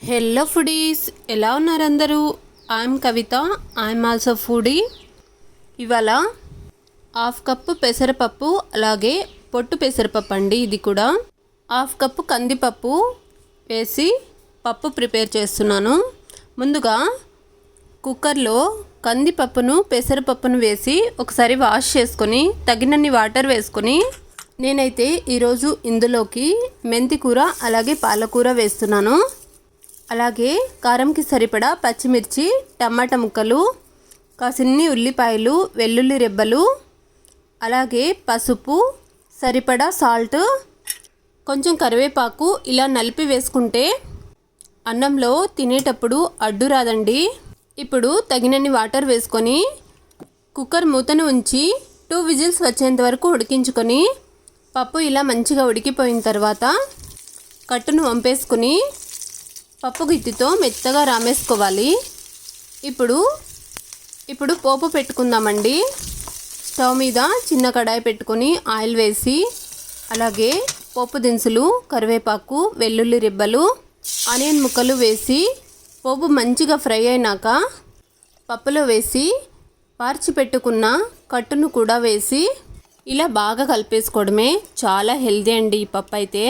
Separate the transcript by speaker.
Speaker 1: Hello foodies, ఎలా ఉన్నారు అందరూ? I'm Kavitha, I'm also foodie. ఇవాళ హాఫ్ కప్పు పెసరపప్పు, అలాగే పొట్టు పెసరపప్పు అండి. ఇది కూడా హాఫ్ కప్పు కందిపప్పు వేసి పప్పు ప్రిపేర్ చేస్తున్నాను. ముందుగా కుక్కర్లో కందిపప్పును పెసరపప్పును వేసి ఒకసారి వాష్ చేసుకొని తగినన్ని వాటర్ వేసుకొని నేనైతే ఈరోజు ఇందులోకి మెంతి కూర అలాగే పాలకూర వేస్తున్నాను. అలాగే కారంకి సరిపడా పచ్చిమిర్చి, టమాటా ముక్కలు, కాసిన్ని ఉల్లిపాయలు, వెల్లుల్లి రెబ్బలు, అలాగే పసుపు, సరిపడా సాల్ట్, కొంచెం కరివేపాకు ఇలా నలిపి వేసుకుంటే అన్నంలో తినేటప్పుడు అడ్డు రాదండి. ఇప్పుడు తగినన్ని వాటర్ వేసుకొని కుక్కర్ మూతను ఉంచి 2 విజిల్స్ వచ్చేంత వరకు ఉడికించుకొని పప్పు ఇలా మంచిగా ఉడికిపోయిన తర్వాత కట్టును వంపేసుకుని పప్పు గిత్తితో మెత్తగా రామేసుకోవాలి. ఇప్పుడు పోపు పెట్టుకుందామండి. స్టవ్ మీద చిన్న కడాయి పెట్టుకొని ఆయిల్ వేసి అలాగే పోపు దినుసులు, కరివేపాకు, వెల్లుల్లి రెబ్బలు, ఆనియన్ ముక్కలు వేసి పోపు మంచిగా ఫ్రై అయినాక పప్పులో వేసి పార్చి పెట్టుకున్న కట్టును కూడా వేసి ఇలా బాగా కలిపేసుకోవడమే. చాలా హెల్దీ అండి ఈ పప్పు అయితే.